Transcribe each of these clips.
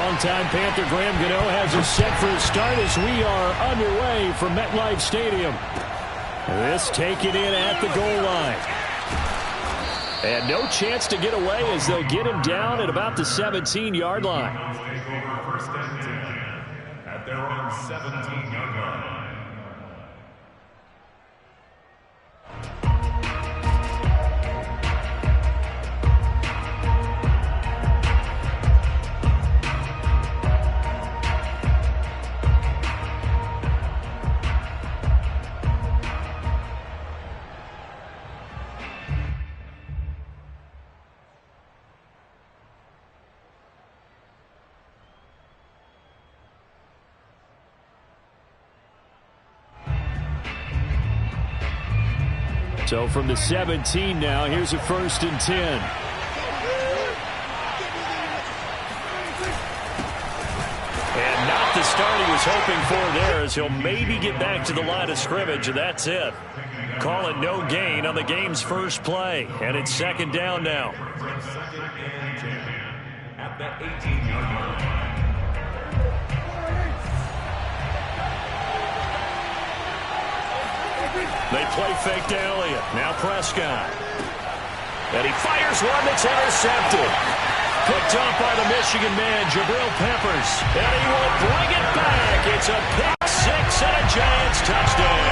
Longtime Panther Graham Gano has us set for a start as we are underway from MetLife Stadium. This taken in at the goal line. And no chance to get away as they'll get him down at about the 17-yard line. First and 10 at their own 17-yard line. So from the 17 now, here's a 1st and 10. And not the start he was hoping for there, as he'll maybe get back to the line of scrimmage, and that's it. Call it no gain on the game's first play, and it's 2nd down now. Second and 10 at the 18-yard line. They play fake to Elliott. Now Prescott. And he fires one that's intercepted. Picked up by the Michigan man, Jabril Peppers. And he will bring it back. It's a pick six and a Giants touchdown.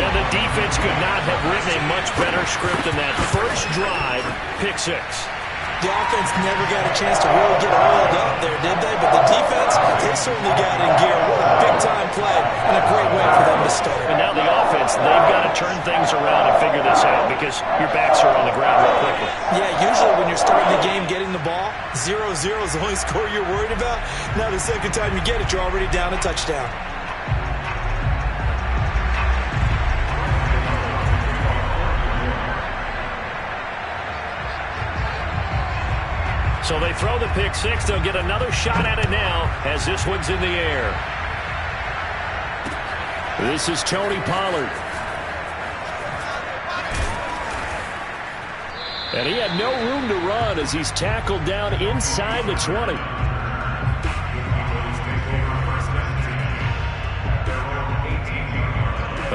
And the defense could not have written a much better script than that first drive, pick six. The offense never got a chance to really get oiled up there, did they? But the defense, they certainly got in gear. What a big-time play and a great way for them to start. And now the offense, they've got to turn things around and figure this out because your backs are on the ground real quickly. Yeah, usually when you're starting the game getting the ball, 0-0 is the only score you're worried about. Now the second time you get it, you're already down a touchdown. So they throw the pick six. They'll get another shot at it now as this one's in the air. This is Tony Pollard. And he had no room to run as he's tackled down inside the 20.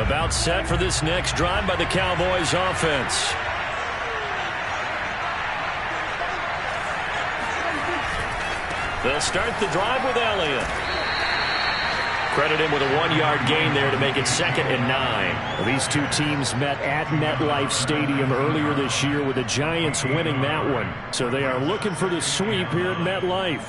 About set for this next drive by the Cowboys offense. They'll start the drive with Elliott. Credit him with a 1-yard gain there to make it 2nd and 9. These two teams met at MetLife Stadium earlier this year with the Giants winning that one. So they are looking for the sweep here at MetLife.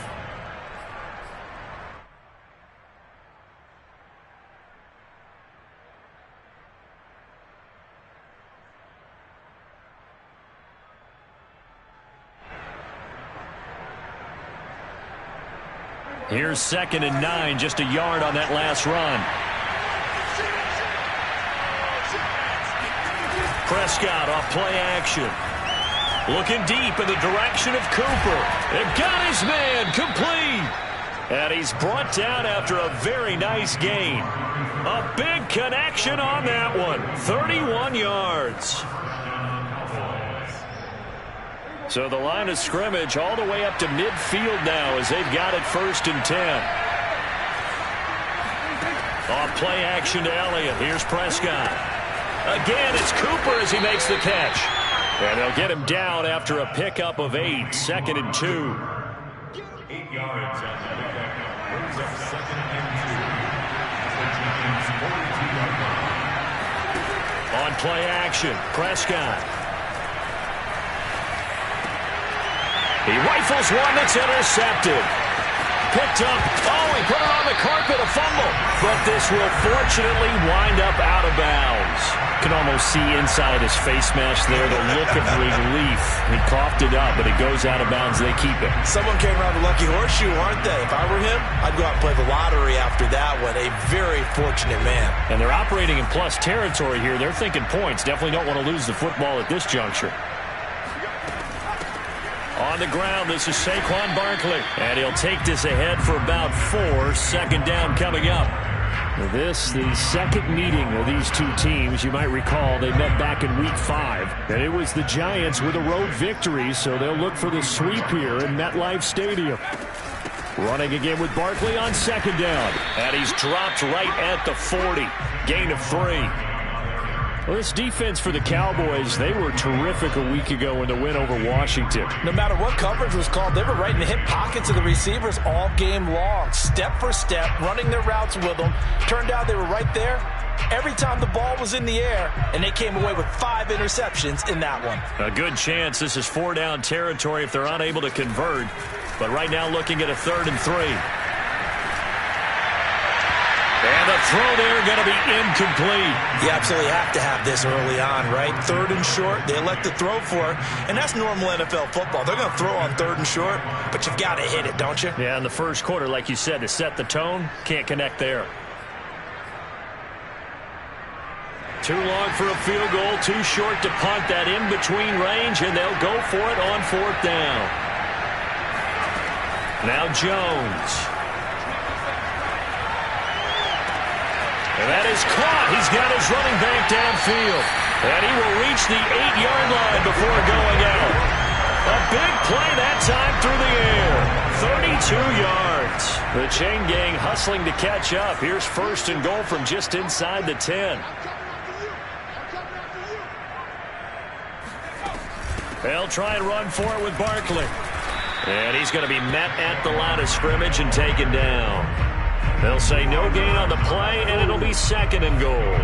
Here's 2nd and 9, just a yard on that last run. Prescott off play action. Looking deep in the direction of Cooper. And got his man complete. And he's brought down after a very nice gain. A big connection on that one. 31 yards. So the line of scrimmage all the way up to midfield now as they've got it 1st and 10. Off play action to Elliott. Here's Prescott. Again, it's Cooper as he makes the catch. And they'll get him down after a pickup of 8. 2nd and 2. 8 yards on the pickup. Brings up 2nd and 2. On play action, Prescott. He rifles one that's intercepted. Picked up. Oh, he put it on the carpet, a fumble. But this will fortunately wind up out of bounds. You can almost see inside his face mask there the look of relief. He coughed it up, but it goes out of bounds. They keep it. Someone came around the lucky horseshoe, aren't they? If I were him, I'd go out and play the lottery after that one. A very fortunate man. And they're operating in plus territory here. They're thinking points. Definitely don't want to lose the football at this juncture. On the ground, this is Saquon Barkley. And he'll take this ahead for about 4. 2nd down coming up. This, the second meeting of these two teams. You might recall they met back in Week 5, and it was the Giants with a road victory, so they'll look for the sweep here in MetLife Stadium. Running again with Barkley on second down, and he's dropped right at the 40. Gain of 3. Well, this defense for the Cowboys, they were terrific a week ago in the win over Washington. No matter what coverage was called, they were right in the hip pockets of the receivers all game long. Step for step, running their routes with them. Turned out they were right there every time the ball was in the air, and they came away with 5 interceptions in that one. A good chance this is 4-down territory if they're unable to convert. But right now looking at a 3rd and 3. And the throw there going to be incomplete. You absolutely have to have this early on, right? 3rd and short, they elect to throw for it, and that's normal NFL football. They're going to throw on 3rd and short, but you've got to hit it, don't you? Yeah, in the first quarter, like you said, to set the tone, can't connect there. Too long for a field goal, too short to punt that in-between range, and they'll go for it on 4th down. Now Jones. And that is caught. He's got his running back downfield. And he will reach the 8-yard line before going out. A big play that time through the air. 32 yards. The chain gang hustling to catch up. Here's 1st and goal from just inside the 10. They'll try and run for it with Barkley. And he's going to be met at the line of scrimmage and taken down. They'll say no gain on the play, and it'll be 2nd and goal.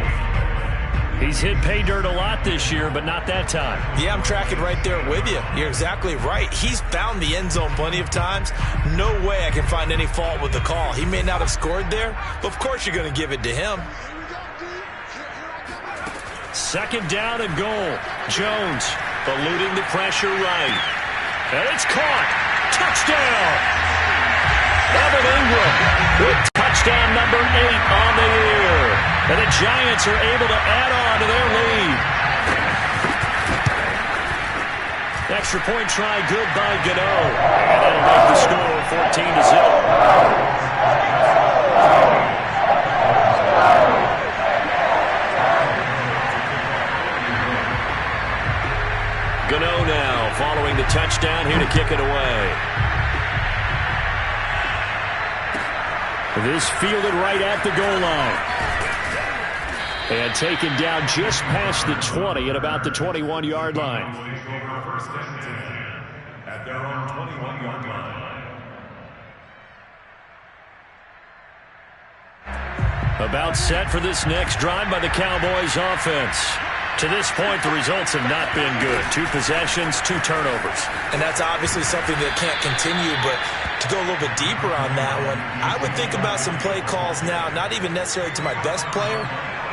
He's hit pay dirt a lot this year, but not that time. Yeah, I'm tracking right there with you. You're exactly right. He's found the end zone plenty of times. No way I can find any fault with the call. He may not have scored there, but of course you're going to give it to him. 2nd down and goal. Jones eluding the pressure right. And it's caught. Touchdown. Evan Ingram with touchdown number 8 on the year. And the Giants are able to add on to their lead. Extra point try good by Gano. And that'll make the score 14-0. Gano now following the touchdown here to kick it away. This fielded right at the goal line. And taken down just past the 20 at about the 21-yard line. At their own 21-yard line. About set for this next drive by the Cowboys offense. To this point, the results have not been good. 2 possessions, 2 turnovers. And that's obviously something that can't continue, but to go a little bit deeper on that one, I would think about some play calls now, not even necessarily to my best player,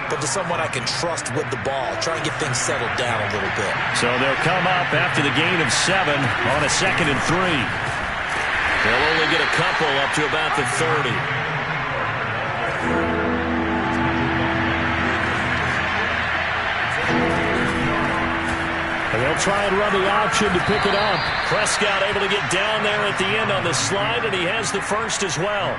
but to someone I can trust with the ball. Try and get things settled down a little bit. So they'll come up after the gain of 7 on a 2nd and 3. They'll only get a couple up to about the 30. And they'll try and run the option to pick it up. Prescott able to get down there at the end on the slide, and he has the 1st as well.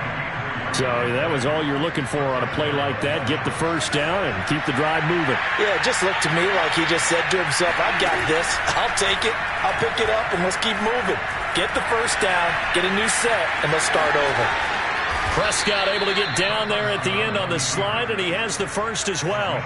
So that was all you're looking for on a play like that. Get the 1st down and keep the drive moving. Yeah, it just looked to me like he just said to himself, I've got this. I'll take it. I'll pick it up, and let's keep moving. Get the 1st down, get a new set, and let's start over. Prescott able to get down there at the end on the slide, and he has the 1st as well.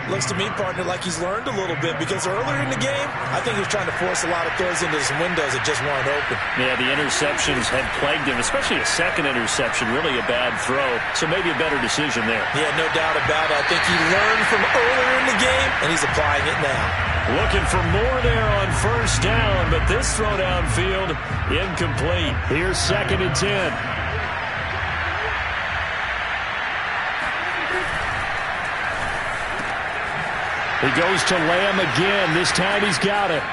Looks to me, partner, like he's learned a little bit, because earlier in the game, I think he was trying to force a lot of throws into some windows that just weren't open. Yeah, the interceptions had plagued him, especially a 2nd interception, really a bad throw. So maybe a better decision there. Yeah, no doubt about it. I think he learned from earlier in the game, and he's applying it now. Looking for more there on 1st down, but this throw downfield incomplete. Here's 2nd and 10. He goes to Lamb again. This time he's got it.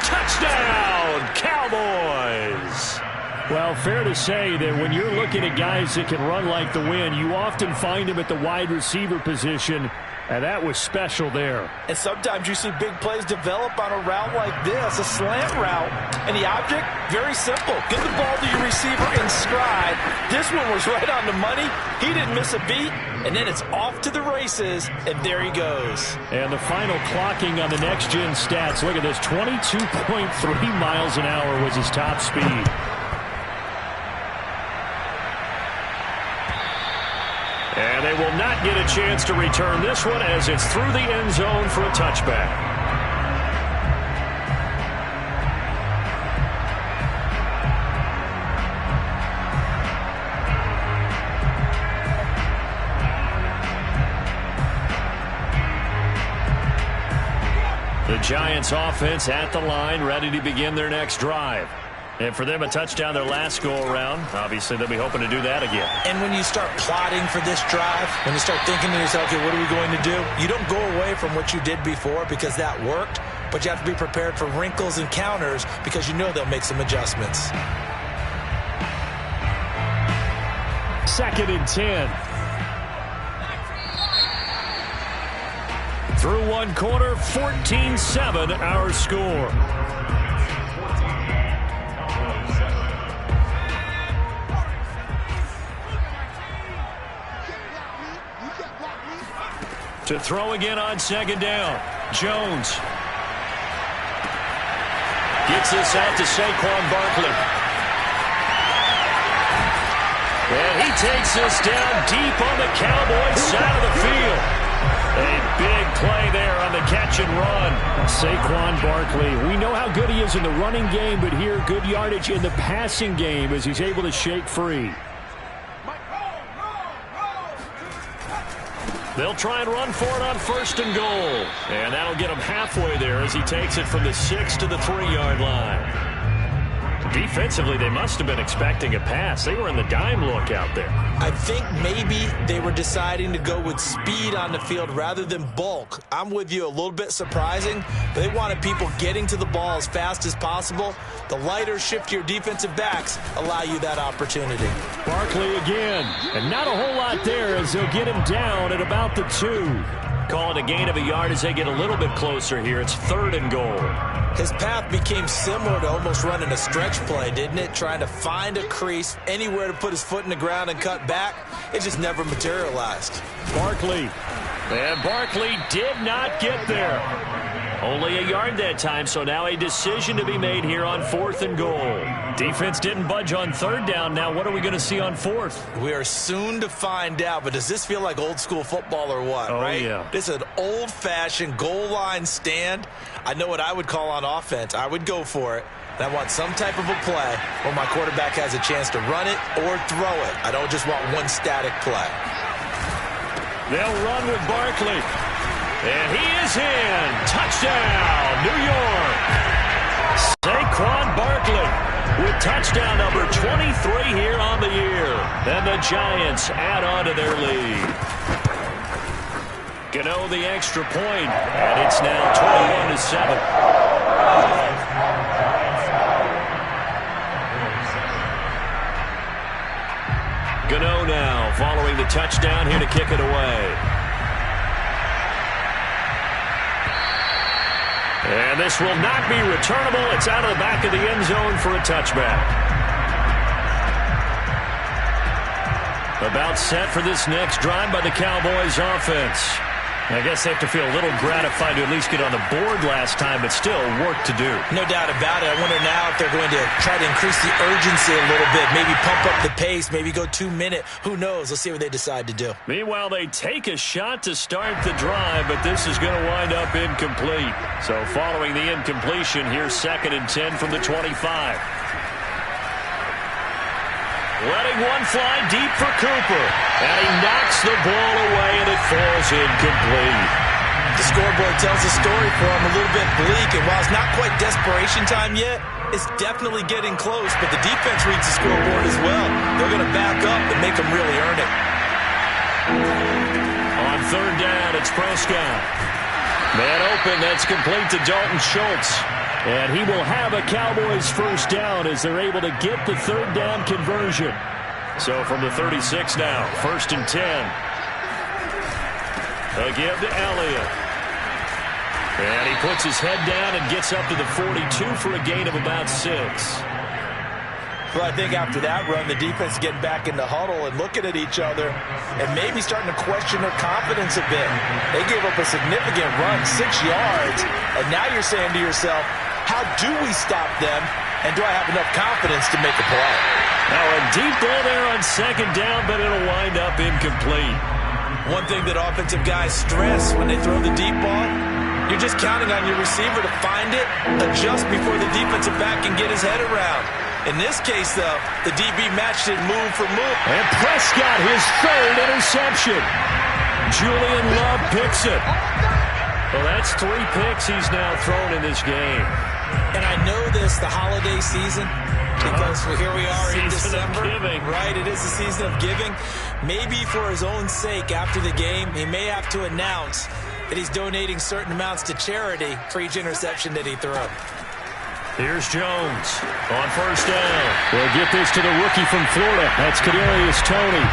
Touchdown, Cowboys! Well, fair to say that when you're looking at guys that can run like the wind, you often find them at the wide receiver position. And that was special there. And sometimes you see big plays develop on a route like this, a slant route. And the object, very simple. Get the ball to your receiver in stride. This one was right on the money. He didn't miss a beat. And then it's off to the races, and there he goes. And the final clocking on the next-gen stats. Look at this, 22.3 miles an hour was his top speed. And they will not get a chance to return this one as it's through the end zone for a touchback. The Giants offense at the line, ready to begin their next drive. And for them, a touchdown their last go-around. Obviously, they'll be hoping to do that again. And when you start plotting for this drive, when you start thinking to yourself, okay, what are we going to do? You don't go away from what you did before because that worked, but you have to be prepared for wrinkles and counters because you know they'll make some adjustments. 2nd and 10. Through one quarter, 14-7 our score. To throw again on 2nd down. Jones. Gets this out to Saquon Barkley. And he takes this down deep on the Cowboys side of the field. A big play there on the catch and run. Saquon Barkley, we know how good he is in the running game, but here, good yardage in the passing game as he's able to shake free. They'll try and run for it on 1st and goal. And that'll get him halfway there as he takes it from the 6 to the 3-yard line. Defensively, they must have been expecting a pass. They were in the dime look out there. I think maybe they were deciding to go with speed on the field rather than bulk. I'm with you, a little bit surprising. They wanted people getting to the ball as fast as possible. The lighter, shiftier defensive backs allow you that opportunity. Barkley again. And not a whole lot there as they'll get him down at about the 2. Call it a gain of a yard as they get a little bit closer here. It's 3rd and goal. His path became similar to almost running a stretch play, didn't it? Trying to find a crease, anywhere to put his foot in the ground and cut back. It just never materialized. Barkley. And Barkley did not get there. Only a yard that time, so now a decision to be made here on 4th and goal. Defense didn't budge on 3rd down. Now what are we going to see on 4th? We are soon to find out, but does this feel like old school football or what, right? Yeah. This is an old-fashioned goal line stand. I know what I would call on offense. I would go for it. And I want some type of a play where my quarterback has a chance to run it or throw it. I don't just want one static play. They'll run with Barkley. And he is in. Touchdown, New York. Saquon Barkley with touchdown number 23 here on the year. And the Giants add on to their lead. Gano the extra point, and it's now 21-7. Gano now following the touchdown here to kick it away. And this will not be returnable. It's out of the back of the end zone for a touchback. About set for this next drive by the Cowboys offense. I guess they have to feel a little gratified to at least get on the board last time, but still work to do. No doubt about it. I wonder now if they're going to try to increase the urgency a little bit, maybe pump up the pace, maybe go 2-minute. Who knows? Let's see what they decide to do. Meanwhile, they take a shot to start the drive, but this is going to wind up incomplete. So following the incompletion, here's 2nd and 10 from the 25. Letting one fly deep for Cooper. And he knocks the ball away, and it falls incomplete. The scoreboard tells the story for him, a little bit bleak. And while it's not quite desperation time yet, it's definitely getting close. But the defense reads the scoreboard as well. They're going to back up and make them really earn it. On 3rd down, it's Prescott. Man open, that's complete to Dalton Schultz. And he will have a Cowboys 1st down as they're able to get the 3rd down conversion. So from the 36 now, 1st and 10. A give to Elliott. And he puts his head down and gets up to the 42 for a gain of about 6. Well, I think after that run, the defense is getting back in the huddle and looking at each other and maybe starting to question their confidence a bit. They gave up a significant run, 6 yards, and now you're saying to yourself, how do we stop them, and do I have enough confidence to make a play? Now a deep ball there on second down, but it'll wind up incomplete. One thing that offensive guys stress when they throw the deep ball, you're just counting on your receiver to find it, adjust before the defensive back can get his head around. In this case, though, the DB matched it move for move. And Prescott, his third interception. Julian Love picks it. Well, that's 3 picks he's now thrown in this game. And I know this, the holiday season, because here we are in December. Right, it is the season of giving. Maybe for his own sake, after the game, he may have to announce that he's donating certain amounts to charity for each interception that he threw. Here's Jones on first down. We'll get this to the rookie from Florida. That's Kadarius Toney.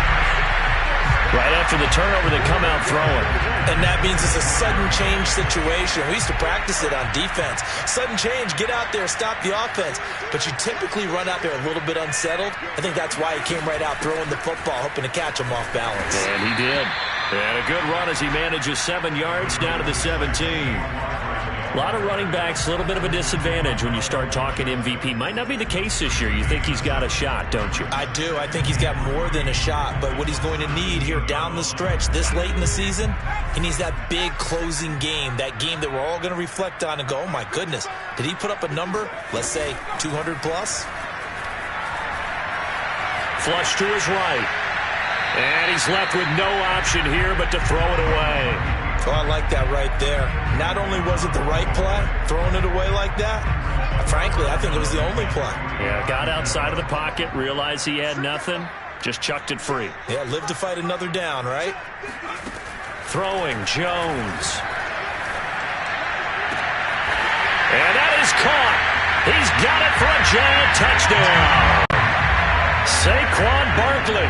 Right after the turnover, they come out throwing. And that means it's a sudden change situation. We used to practice it on defense. Sudden change, get out there, stop the offense. But you typically run out there a little bit unsettled. I think that's why he came right out throwing the football, hoping to catch him off balance. And he did. And a good run as he manages 7 yards down to the 17. A lot of running backs, a little bit of a disadvantage when you start talking MVP. Might not be the case this year. You think he's got a shot, don't you? I do. I think he's got more than a shot. But what he's going to need here down the stretch this late in the season, he needs that big closing game, that game that we're all going to reflect on and go, oh, my goodness, did he put up a number, let's say 200 plus? Flush to his right. And he's left with no option here but to throw it away. Oh, I like that right there. Not only was it the right play, throwing it away like that, frankly, I think it was the only play. Yeah, got outside of the pocket, realized he had nothing, just chucked it free. Yeah, live to fight another down, right? Throwing, Jones. And that is caught. He's got it for a giant touchdown. Saquon Barkley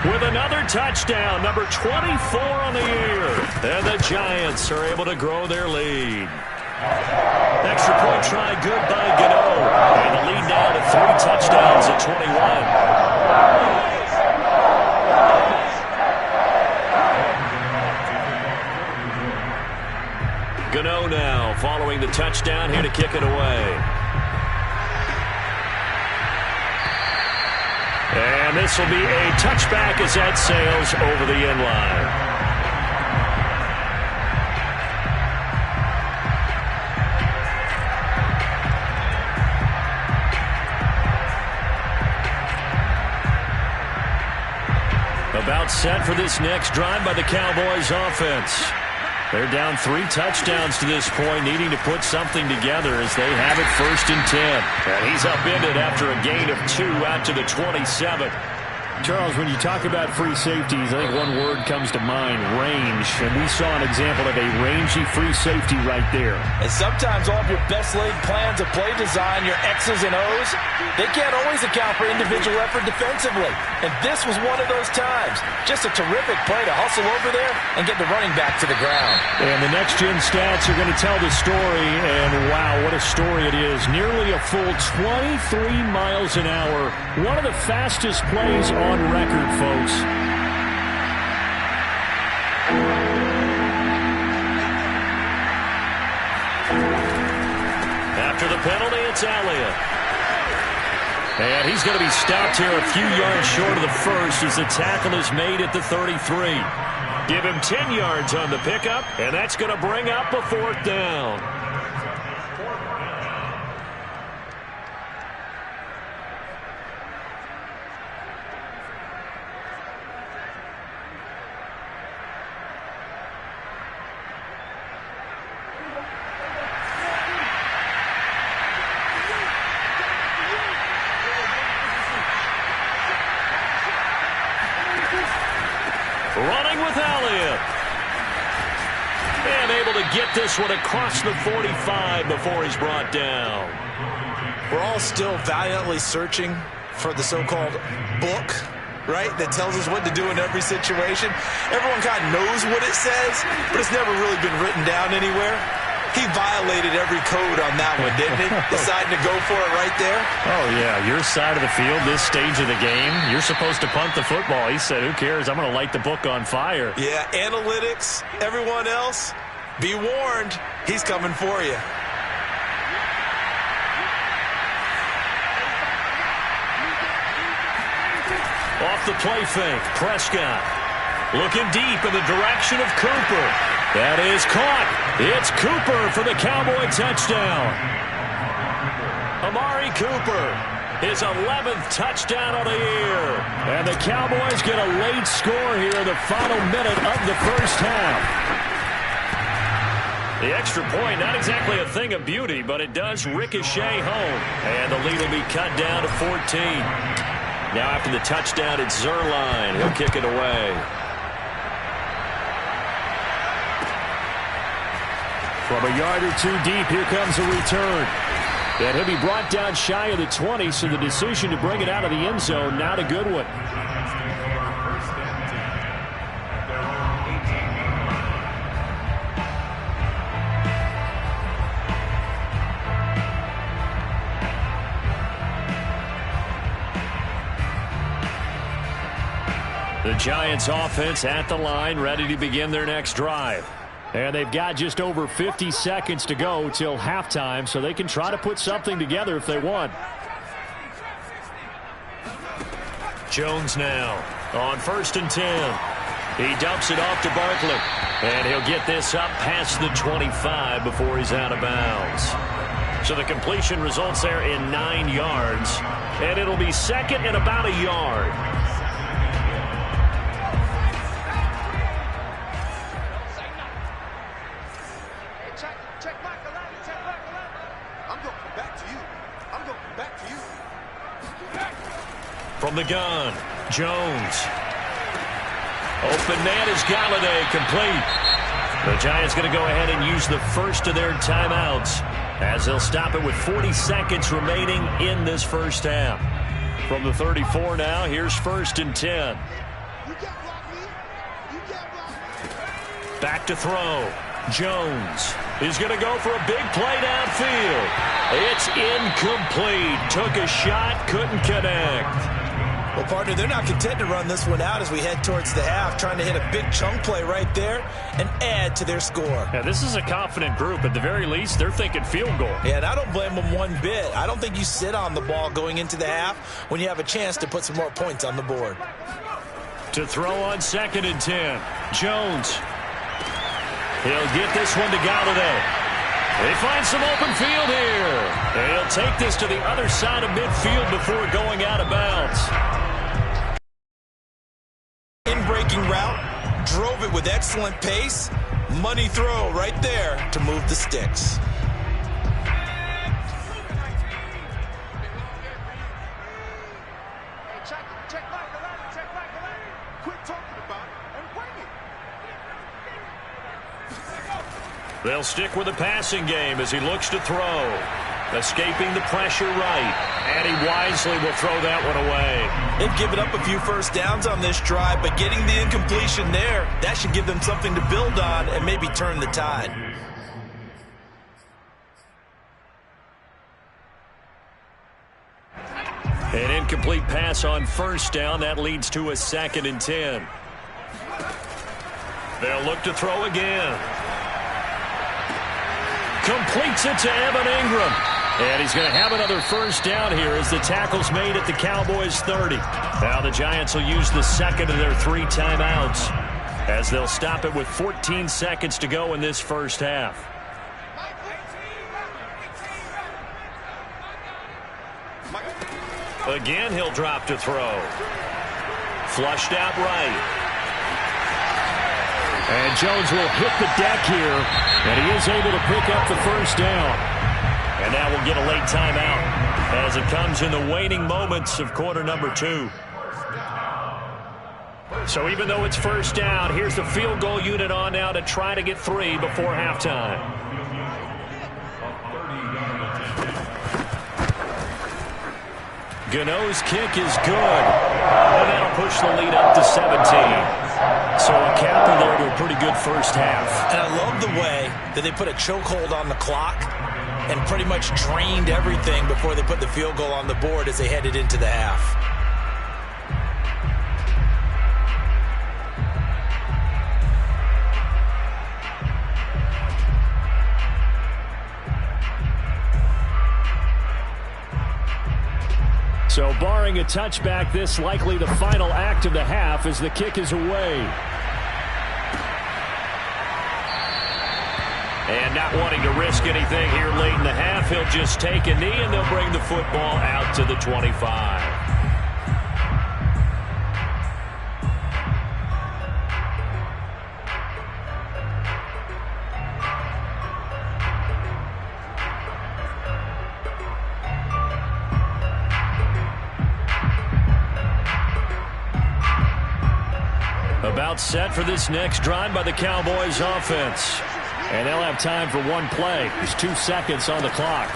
with another touchdown, number 24 on the year. And the Giants are able to grow their lead. Extra point try good by Gano. And the lead now to 3 touchdowns at 21. Gano now following the touchdown here to kick it away. And this will be a touchback as that sails over the end line. About set for this next drive by the Cowboys offense. They're down 3 touchdowns to this point, needing to put something together as they have it 1st and 10. And he's upended after a gain of 2 out to the 27. Charles, when you talk about free safeties, I think one word comes to mind, range. And we saw an example of a rangy free safety right there. And sometimes all of your best laid plans of play design, your X's and O's, they can't always account for individual effort defensively. And this was one of those times. Just a terrific play to hustle over there and get the running back to the ground. And the next-gen stats are going to tell the story. And wow, what a story it is. Nearly a full 23 miles an hour. One of the fastest plays on record, folks. After the penalty, it's Elliott. And he's going to be stopped here a few yards short of the first as the tackle is made at the 33. Give him 10 yards on the pickup, and that's going to bring up a 4th down. Running with Elliott. And able to get this one across the 45 before he's brought down. We're all still valiantly searching for the so-called book right, that tells us what to do in every situation. Everyone kind of knows what it says, but it's never really been written down anywhere. He violated every code on that one, didn't he? Deciding to go for it right there. Oh, yeah. Your side of the field, this stage of the game, you're supposed to punt the football. He said, who cares? I'm going to light the book on fire. Yeah, analytics, everyone else, be warned. He's coming for you. Off the play fake, Prescott looking deep in the direction of Cooper. That is caught. It's Cooper for the Cowboy touchdown. Amari Cooper, his 11th touchdown of the year. And the Cowboys get a late score here in the final minute of the first half. The extra point, not exactly a thing of beauty, but it does ricochet home. And the lead will be cut down to 14. Now after the touchdown, it's Zerline. He'll kick it away. From a yard or two deep, here comes a return. And he'll be brought down shy of the 20, so the decision to bring it out of the end zone, not a good one. The Giants offense at the line, ready to begin their next drive. And they've got just over 50 seconds to go till halftime, so they can try to put something together if they want. Jones now on 1st and 10. He dumps it off to Barkley. And he'll get this up past the 25 before he's out of bounds. So the completion results there in 9 yards. And it'll be second and about a yard. From the gun, Jones. Open man is Galladay, complete. The Giants going to go ahead and use the first of their timeouts as they'll stop it with 40 seconds remaining in this first half. From the 34 now, here's 1st and 10. Back to throw. Jones is going to go for a big play downfield. It's incomplete. Took a shot, couldn't connect. Well, partner, they're not content to run this one out as we head towards the half, trying to hit a big chunk play right there and add to their score. Yeah, this is a confident group. At the very least, they're thinking field goal. Yeah, and I don't blame them one bit. I don't think you sit on the ball going into the half when you have a chance to put some more points on the board. To throw on 2nd and 10, Jones. He'll get this one to Galladay. They find some open field here. And he'll take this to the other side of midfield before going out of bounds. In-breaking route, drove it with excellent pace. Money throw right there to move the sticks. They'll stick with the passing game as he looks to throw. Escaping the pressure right. And he wisely will throw that one away. They've given up a few first downs on this drive, but getting the incompletion there, that should give them something to build on and maybe turn the tide. An incomplete pass on 1st down. That leads to a 2nd and 10. They'll look to throw again. Completes it to Evan Ingram. And he's going to have another first down here as the tackle's made at the Cowboys' 30. Now the Giants will use the second of their 3 timeouts as they'll stop it with 14 seconds to go in this first half. Again, he'll drop to throw. Flushed out right. And Jones will hit the deck here, and he is able to pick up the first down. And now we'll get a late timeout as it comes in the waning moments of quarter number 2. So even though it's first down, here's the field goal unit on now to try to get 3 before halftime. Gano's kick is good. And that'll push the lead up to 17. So a capper there to a pretty good first half. And I love the way that they put a chokehold on the clock and pretty much drained everything before they put the field goal on the board as they headed into the half. So barring a touchback, this likely the final act of the half as the kick is away. And not wanting to risk anything here late in the half, he'll just take a knee and they'll bring the football out to the 25. About set for this next drive by the Cowboys offense. And they'll have time for one play. There's 2 seconds on the clock.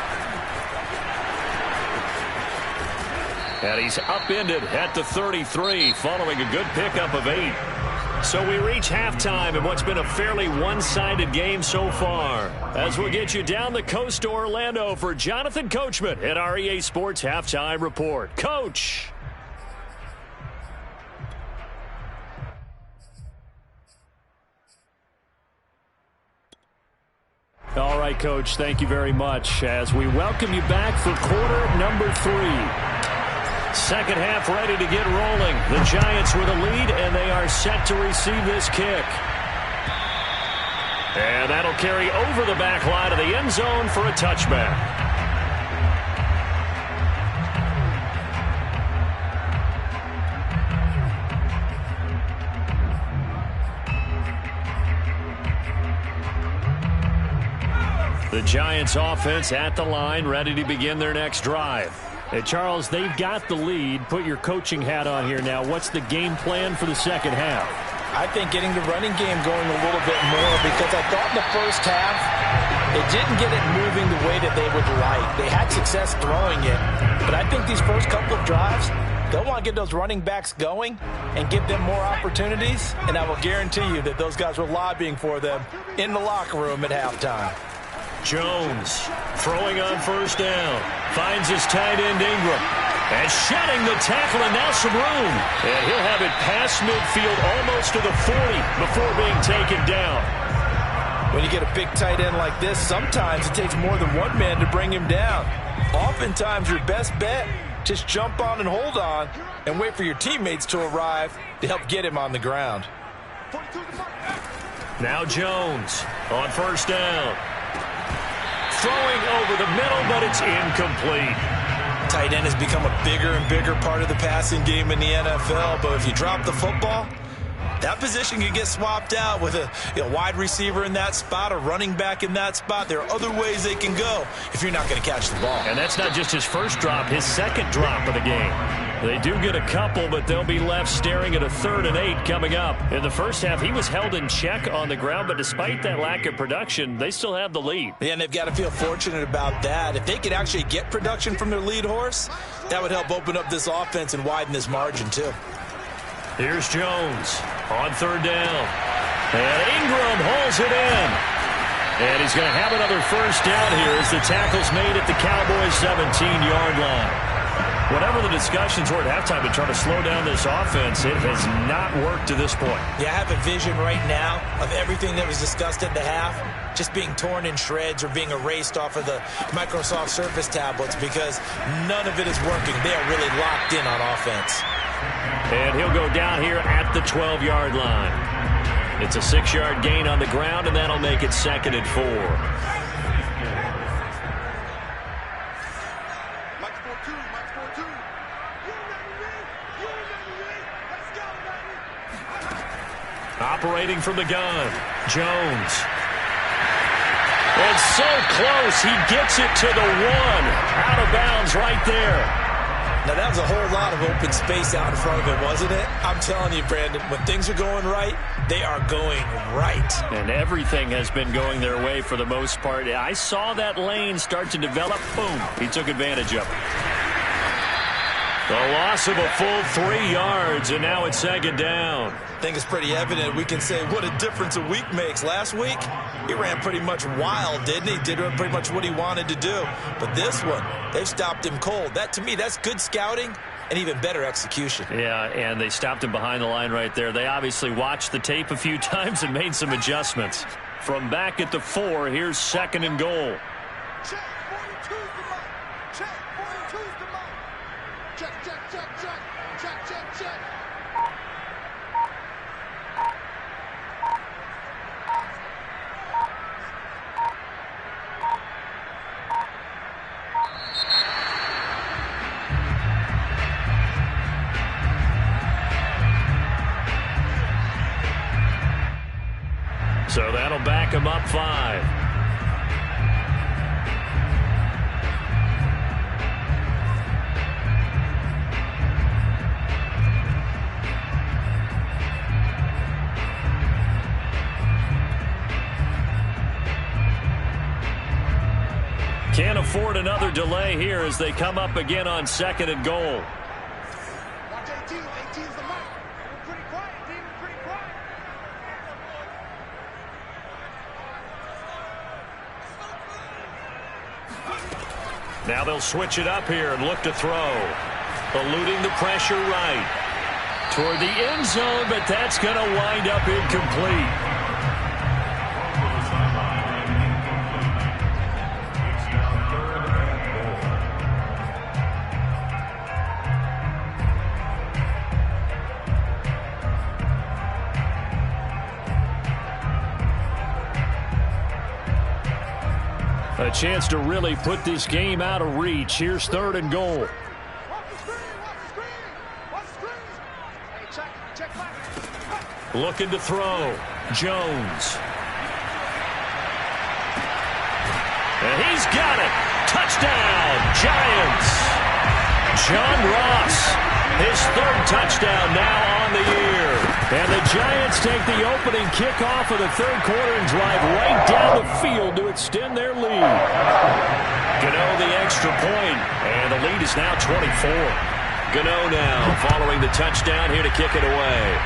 And he's upended at the 33 following a good pickup of 8. So we reach halftime in what's been a fairly one-sided game so far. As we'll get you down the coast to Orlando for Jonathan Coachman at our EA Sports Halftime Report. Coach! All right, Coach, thank you very much as we welcome you back for quarter number 3. Second half ready to get rolling. The Giants with a lead, and they are set to receive this kick. And that'll carry over the back line of the end zone for a touchback. The Giants offense at the line, ready to begin their next drive. Hey, Charles, they've got the lead. Put your coaching hat on here now. What's the game plan for the second half? I think getting the running game going a little bit more because I thought in the first half they didn't get it moving the way that they would like. They had success throwing it, but I think these first couple of drives, they'll want to get those running backs going and give them more opportunities, and I will guarantee you that those guys were lobbying for them in the locker room at halftime. Jones throwing on first down. Finds his tight end Ingram. And shedding the tackle and now some room. And he'll have it past midfield almost to the 40 before being taken down. When you get a big tight end like this, sometimes it takes more than one man to bring him down. Oftentimes your best bet, just jump on and hold on and wait for your teammates to arrive to help get him on the ground. Now Jones on first down. Throwing over the middle, but it's incomplete. Tight end has become a bigger and bigger part of the passing game in the NFL, but if you drop the football, that position can get swapped out with a wide receiver in that spot, a running back in that spot. There are other ways they can go if you're not going to catch the ball. And that's not just his first drop, his second drop of the game. They do get a couple, but they'll be left staring at a 3rd and 8 coming up. In the first half, he was held in check on the ground, but despite that lack of production, they still have the lead. Yeah, and they've got to feel fortunate about that. If they could actually get production from their lead horse, that would help open up this offense and widen this margin too. Here's Jones on 3rd down. And Ingram hauls it in. And he's going to have another first down here as the tackle's made at the Cowboys' 17-yard line. Whatever the discussions were at halftime to try to slow down this offense, it has not worked to this point. Yeah, I have a vision right now of everything that was discussed at the half just being torn in shreds or being erased off of the Microsoft Surface tablets because none of it is working. They are really locked in on offense. And he'll go down here at the 12-yard line. It's a 6-yard gain on the ground, and that'll make it 2nd and 4. Operating from the gun, Jones. And so close, he gets it to the 1. Out of bounds right there. Now, that was a whole lot of open space out in front of him, wasn't it? I'm telling you, Brandon, when things are going right, they are going right. And everything has been going their way for the most part. I saw that lane start to develop. Boom. He took advantage of it. The loss of a full 3 yards, and now it's second down. I think it's pretty evident. We can say what a difference a week makes. Last week, he ran pretty much wild, didn't he? Did pretty much what he wanted to do. But this one, they've stopped him cold. That, to me, that's good scouting and even better execution. Yeah, and they stopped him behind the line right there. They obviously watched the tape a few times and made some adjustments. From back at the 4, here's second and goal. Check, 42's the mark. Check, 42's the mark. Check, check, check, check. Check, check, check. So that'll back him up 5. Can't afford another delay here as they come up again on second and goal. Watch 18. 18's the mark. We're pretty quiet, team. Pretty quiet. Now they'll switch it up here and look to throw. Eluding the pressure right. Toward the end zone, but that's going to wind up incomplete. A chance to really put this game out of reach. Here's third and goal. Watch the screen. Watch the screen. Watch the screen. Hey, check back. Looking to throw. Jones. And he's got it. Touchdown, Giants. John Ross, his third touchdown now on the year. And the Giants take the opening kickoff of the third quarter and drive right down the field to extend their lead. Gano the extra point, and the lead is now 24. Gano now following the touchdown here to kick it away.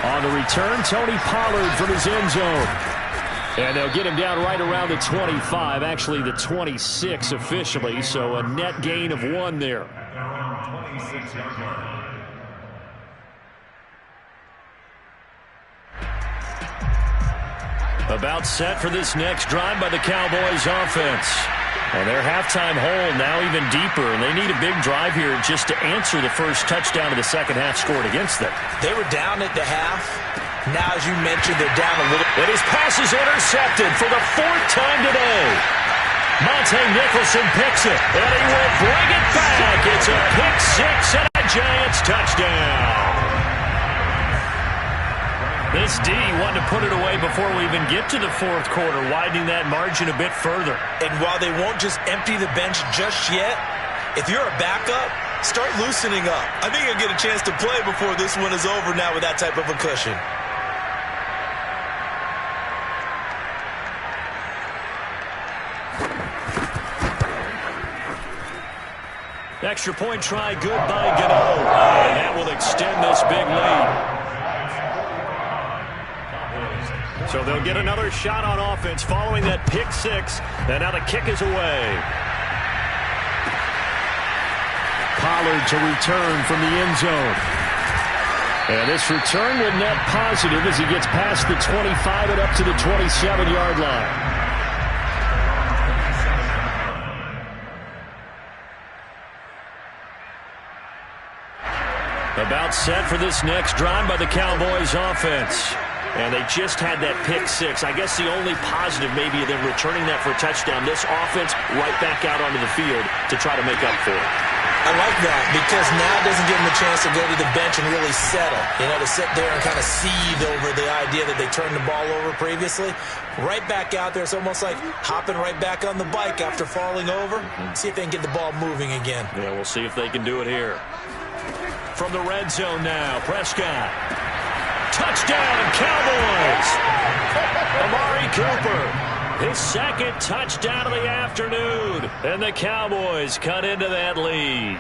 On the return, Tony Pollard from his end zone. And they'll get him down right around the 25, actually the 26 officially, so a net gain of 1 there. Around 26-yard line. About set for this next drive by the Cowboys offense. And their halftime hole now even deeper, and they need a big drive here just to answer the first touchdown of the second half scored against them. They were down at the half. Now, as you mentioned, they're down a little. And his pass is intercepted for the 4th time today. Monte Nicholson picks it, and he will bring it back. It's a pick 6 and a Giants touchdown. This D wanted to put it away before we even get to the 4th quarter, widening that margin a bit further. And while they won't just empty the bench just yet, if you're a backup, start loosening up. I think you'll get a chance to play before this one is over now with that type of a cushion. Extra point try good by Gano. And that will extend this big lead. So they'll get another shot on offense following that pick 6. And now the kick is away. Pollard to return from the end zone. And this return will net positive as he gets past the 25 and up to the 27-yard line. About set for this next drive by the Cowboys offense. And they just had that pick 6. I guess the only positive maybe of them returning that for a touchdown. This offense right back out onto the field to try to make up for it. I like that because now it doesn't give them a chance to go to the bench and really settle. You know, to sit there and kind of seethe over the idea that they turned the ball over previously. Right back out there. It's almost like hopping right back on the bike after falling over. See if they can get the ball moving again. Yeah, we'll see if they can do it here. From the red zone now, Prescott. Touchdown, Cowboys! Amari Cooper His second touchdown of the afternoon. And the Cowboys cut into that lead.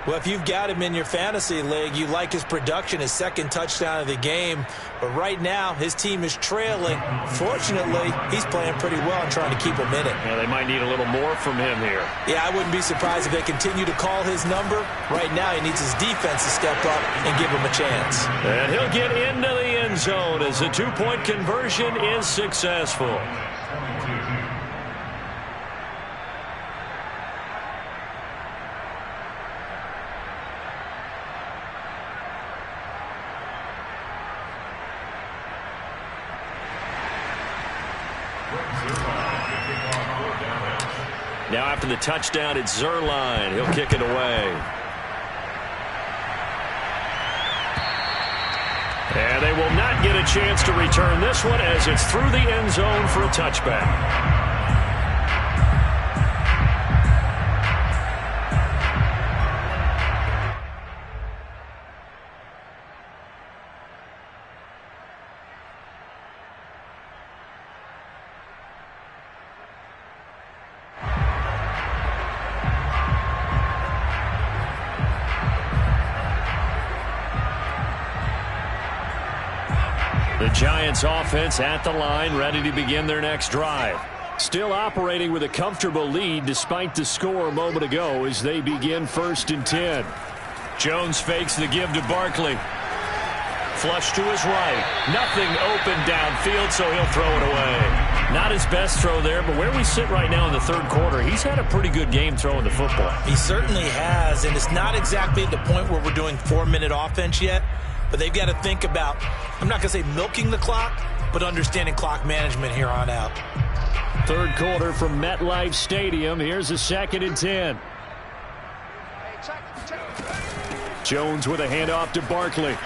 Well, if you've got him in your fantasy league, you like his production, his second touchdown of the game. But right now, his team is trailing. Fortunately, he's playing pretty well and trying to keep him in it. Yeah, they might need a little more from him here. Yeah, I wouldn't be surprised if they continue to call his number. Right now, he needs his defense to step up and give him a chance. And he'll get into the end zone as the two-point conversion is successful. Now after the touchdown, it's Zerline. He'll kick it away. And they will not get a chance to return this one as it's through the end zone for a touchback. The Giants offense at the line, ready to begin their next drive. Still operating with a comfortable lead despite the score a moment ago as they begin 1st and 10. Jones fakes the give to Barkley. Flush to his right. Nothing open downfield, so he'll throw it away. Not his best throw there, but where we sit right now in the third quarter, he's had a pretty good game throwing the football. He certainly has, and it's not exactly at the point where we're doing 4-minute offense yet. But they've got to think about, I'm not going to say milking the clock, but understanding clock management here on out. Third quarter from MetLife Stadium. Here's a 2nd and 10. Jones with a handoff to Barkley.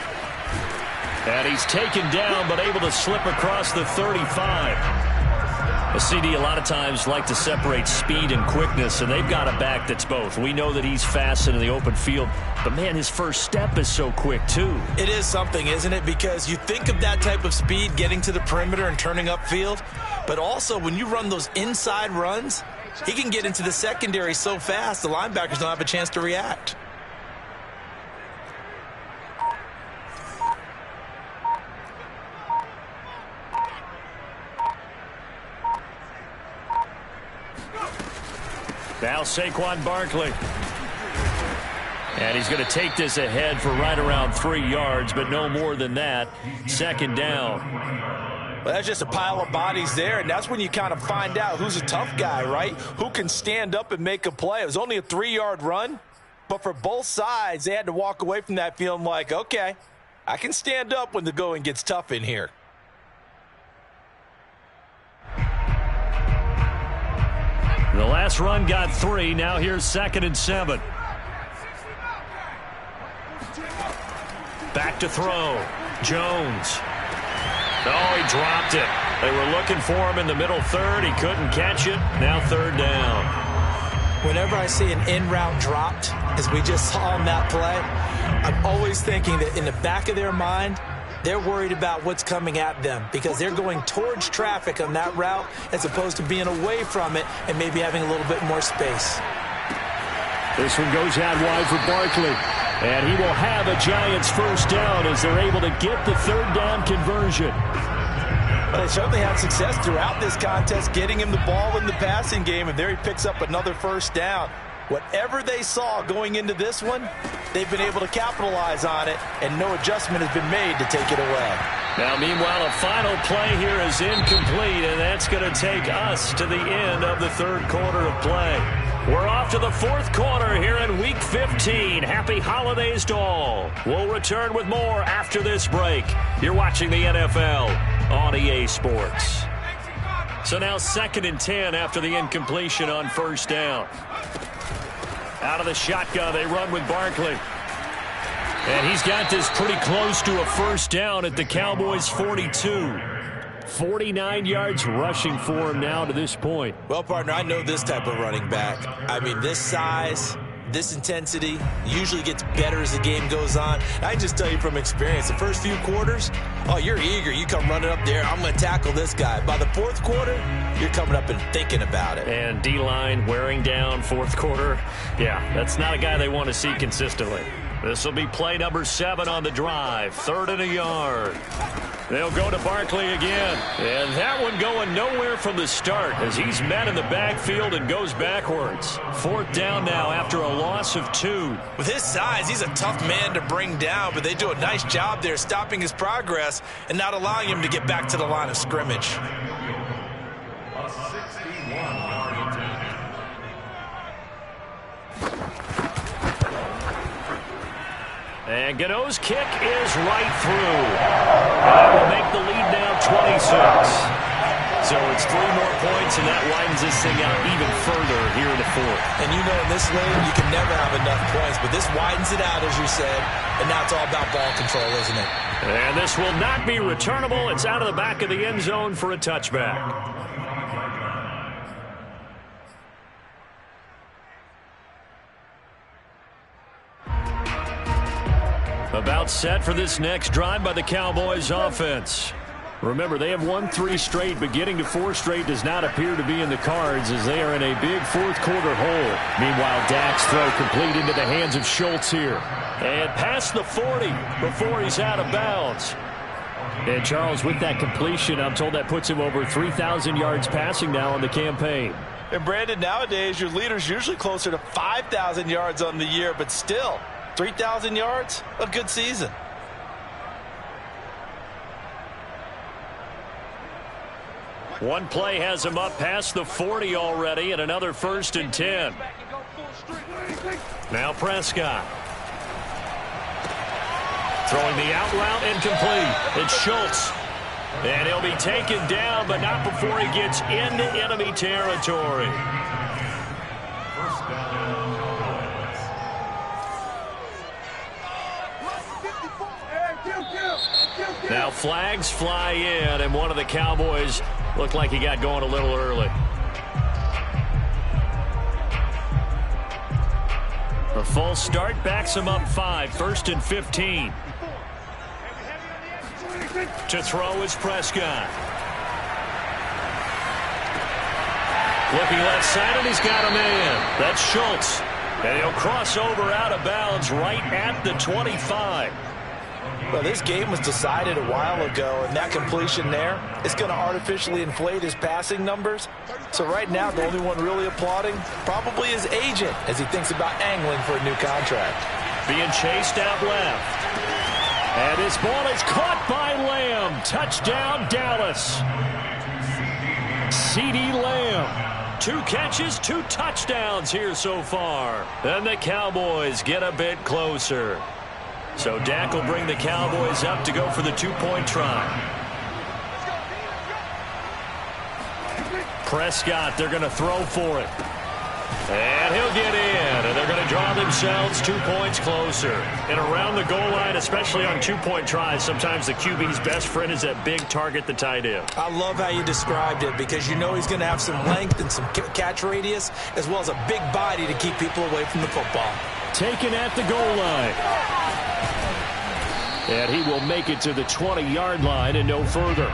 And he's taken down, but able to slip across the 35. A CD a lot of times like to separate speed and quickness, and they've got a back that's both. We know that he's fast in the open field, but, man, his first step is so quick, too. It is something, isn't it? Because you think of that type of speed getting to the perimeter and turning upfield, but also when you run those inside runs, he can get into the secondary so fast the linebackers don't have a chance to react. Now Saquon Barkley. And he's going to take this ahead for right around 3 yards, but no more than that. 2nd down. Well, that's just a pile of bodies there, and that's when you kind of find out who's a tough guy, right? Who can stand up and make a play. It was only a 3-yard run, but for both sides, they had to walk away from that feeling like, okay, I can stand up when the going gets tough in here. The last run got 3. Now here's 2nd and 7. Back to throw. Jones. Oh, he dropped it. They were looking for him in the middle third. He couldn't catch it. Now 3rd down. Whenever I see an in route dropped, as we just saw on that play, I'm always thinking that in the back of their mind, they're worried about what's coming at them because they're going towards traffic on that route as opposed to being away from it and maybe having a little bit more space. This one goes out wide for Barkley. And he will have a Giants first down as they're able to get the 3rd down conversion. Well, they certainly had success throughout this contest getting him the ball in the passing game, and there he picks up another first down. Whatever they saw going into this one, they've been able to capitalize on it, and no adjustment has been made to take it away. Now, meanwhile, a final play here is incomplete, and that's going to take us to the end of the third quarter of play. We're off to the fourth quarter here in Week 15. Happy holidays to all. We'll return with more after this break. You're watching the NFL on EA Sports. So now 2nd and 10 after the incompletion on first down. Out of the shotgun, they run with Barkley. And he's got this pretty close to a first down at the Cowboys' 42. 49 yards rushing for him now to this point. Well, partner, I know this type of running back. I mean, this size, this intensity usually gets better as the game goes on. I can just tell you from experience, the first few quarters, oh, you're eager. You come running up there, I'm going to tackle this guy. By the fourth quarter, you're coming up and thinking about it. And D-line wearing down fourth quarter. Yeah, that's not a guy they want to see consistently. This will be play number 7 on the drive. 3rd and a yard. They'll go to Barkley again. And that one going nowhere from the start as he's met in the backfield and goes backwards. 4th down now after a loss of 2. With his size, he's a tough man to bring down, but they do a nice job there stopping his progress and not allowing him to get back to the line of scrimmage. A 61-yard attempt. And Gano's kick is right through. That will make the lead now 26. So it's 3 more points, and that widens this thing out even further here in the 4th. And you know in this league, you can never have enough points, but this widens it out, as you said, and now it's all about ball control, isn't it? And this will not be returnable. It's out of the back of the end zone for a touchback. About set for this next drive by the Cowboys offense. Remember, they have won 3 straight, but getting to 4 straight does not appear to be in the cards as they are in a big fourth quarter hole. Meanwhile, Dak's throw complete into the hands of Schultz here. And past the 40 before he's out of bounds. And Charles, with that completion, I'm told that puts him over 3,000 yards passing now on the campaign. And Brandon, nowadays your leader's usually closer to 5,000 yards on the year, but still, 3,000 yards, a good season. One play has him up past the 40 already, and another 1st and 10. Now Prescott. Throwing the out route incomplete. It's Schultz. And he'll be taken down, but not before he gets into enemy territory. First down, Cowboys. Now flags fly in, and one of the Cowboys looked like he got going a little early. A false start backs him up 5, 1st and 15. To throw is Prescott. Looking left side, and he's got a man. That's Schultz. And he'll cross over out of bounds right at the 25. Well, this game was decided a while ago, and that completion there is going to artificially inflate his passing numbers. So right now, the only one really applauding probably his agent as he thinks about angling for a new contract. Being chased out left. And his ball is caught by Lamb. Touchdown, Dallas. CeeDee Lamb. 2 catches, 2 touchdowns here so far. And the Cowboys get a bit closer. So Dak will bring the Cowboys up to go for the 2-point try. Prescott, they're going to throw for it. And he'll get in, and they're going to draw themselves 2 points closer. And around the goal line, especially on 2-point tries, sometimes the QB's best friend is that big target, the tight end. I love how you described it because you know he's going to have some length and some catch radius as well as a big body to keep people away from the football. Taken at the goal line. And he will make it to the 20-yard line and no further.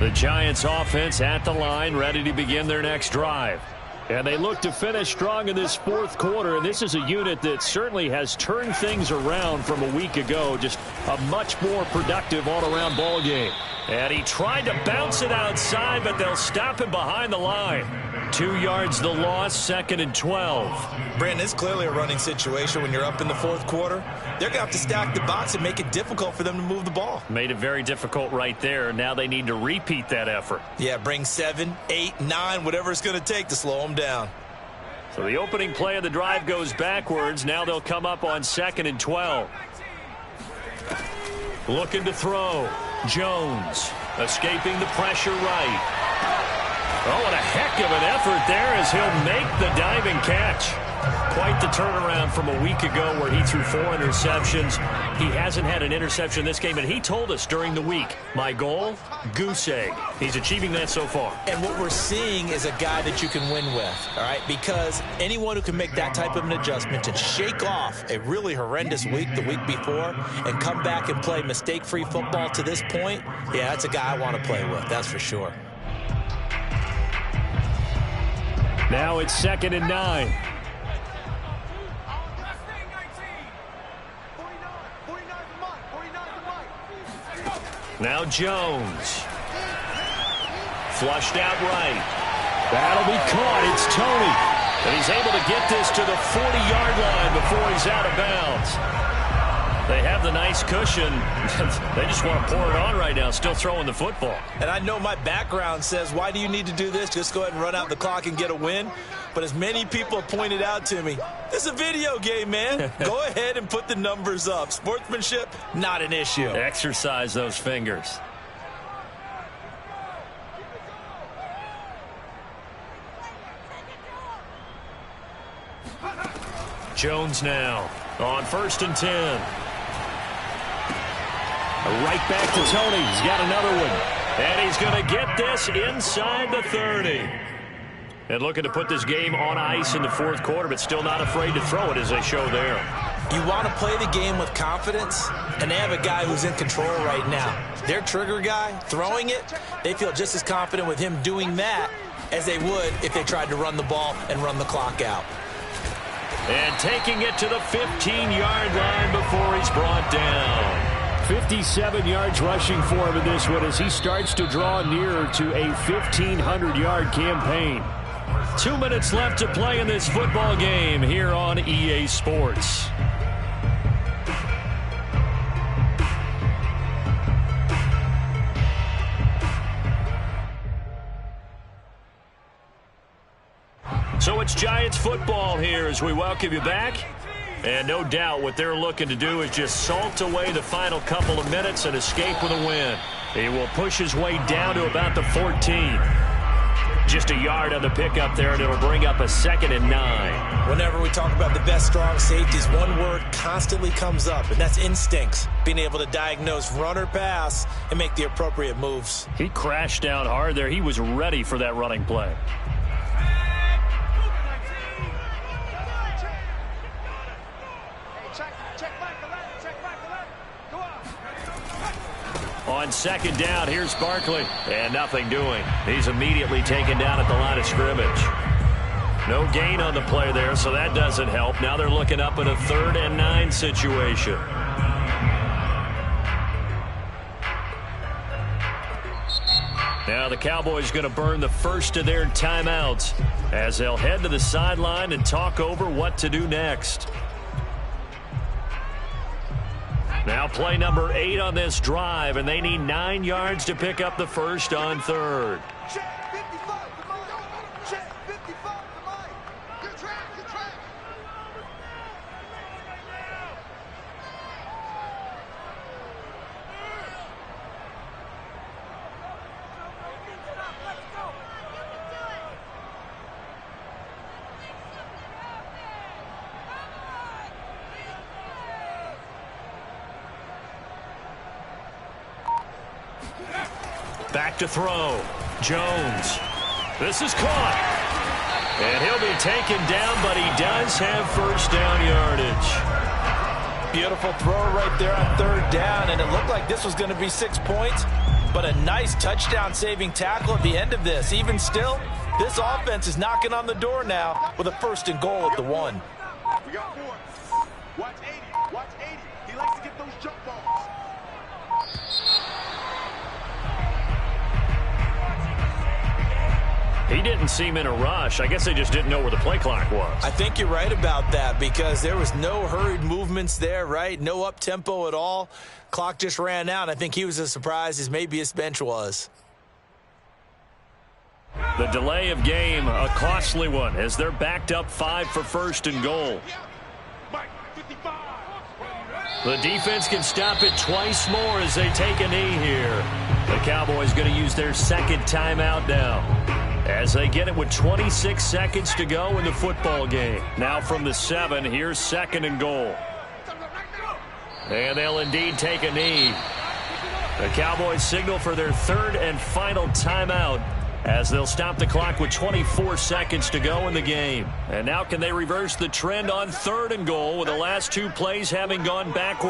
The Giants offense at the line, ready to begin their next drive. And they look to finish strong in this fourth quarter, and this is a unit that certainly has turned things around from a week ago. Just a much more productive all-around ball game. And he tried to bounce it outside, but they'll stop him behind the line. 2 yards the loss, 2nd and 12. Brandon, it's clearly a running situation when you're up in the fourth quarter. They're going to have to stack the box and make it difficult for them to move the ball. Made it very difficult right there. Now they need to repeat that effort. Yeah, bring 7, 8, 9, whatever it's going to take to slow them down. So the opening play of the drive goes backwards. Now they'll come up on 2nd and 12. Looking to throw. Jones escaping the pressure right. Oh, and a heck of an effort there as he'll make the diving catch. Quite the turnaround from a week ago where he threw 4 interceptions. He hasn't had an interception this game, and he told us during the week, my goal, goose egg. He's achieving that so far. And what we're seeing is a guy that you can win with, all right? Because anyone who can make that type of an adjustment and shake off a really horrendous week the week before and come back and play mistake-free football to this point, yeah, that's a guy I want to play with, that's for sure. Now it's 2nd and 9. Now Jones. Flushed out right. That'll be caught. It's Tony. And he's able to get this to the 40-yard line before he's out of bounds. They have the nice cushion. They just want to pour it on right now, still throwing the football. And I know my background says, why do you need to do this? Just go ahead and run out the clock and get a win. But as many people have pointed out to me, this is a video game, man. Go ahead and put the numbers up. Sportsmanship, not an issue. Exercise those fingers. Jones now on 1st and 10. Right back to Tony. He's got another one. And he's going to get this inside the 30. And looking to put this game on ice in the 4th quarter, but still not afraid to throw it as they show there. You want to play the game with confidence, and they have a guy who's in control right now. Their trigger guy, throwing it, they feel just as confident with him doing that as they would if they tried to run the ball and run the clock out. And taking it to the 15-yard line before he's brought down. 57 yards rushing for him in this one as he starts to draw nearer to a 1,500-yard campaign. 2 minutes left to play in this football game here on EA Sports. So it's Giants football here as we welcome you back. And no doubt what they're looking to do is just salt away the final couple of minutes and escape with a win. He will push his way down to about the 14. Just a yard on the pickup there, and it'll bring up a 2nd and 9. Whenever we talk about the best strong safeties, one word constantly comes up, and that's instincts. Being able to diagnose run or pass and make the appropriate moves. He crashed down hard there. He was ready for that running play. On 2nd down, here's Barkley. And nothing doing. He's immediately taken down at the line of scrimmage. No gain on the play there, so that doesn't help. Now they're looking up at a 3rd and 9 situation. Now the Cowboys going to burn the first of their timeouts as they'll head to the sideline and talk over what to do next. Now play number 8 on this drive, and they need 9 yards to pick up the first on 3rd. Check 55 to Mike. Check 55 to Mike. Good track, good track. Back to throw. Jones. This is caught. And he'll be taken down, but he does have first down yardage. Beautiful throw right there on 3rd down, and it looked like this was going to be 6 points, but a nice touchdown-saving tackle at the end of this. Even still, this offense is knocking on the door now with a 1st and goal at the 1. We got 4. Watch 80. Watch 80. He likes to get those jump balls. He didn't seem in a rush. I guess they just didn't know where the play clock was. I think you're right about that because there was no hurried movements there, right? No up-tempo at all. Clock just ran out. I think he was as surprised as maybe his bench was. The delay of game, a costly one, as they're backed up 5 for 1st and goal. The defense can stop it twice more as they take a knee here. The Cowboys going to use their 2nd timeout now. as they get it with 26 seconds to go in the football game. Now from the 7, here's 2nd and goal. And they'll indeed take a knee. The Cowboys signal for their 3rd and final timeout as they'll stop the clock with 24 seconds to go in the game. And now can they reverse the trend on 3rd and goal with the last 2 plays having gone backward?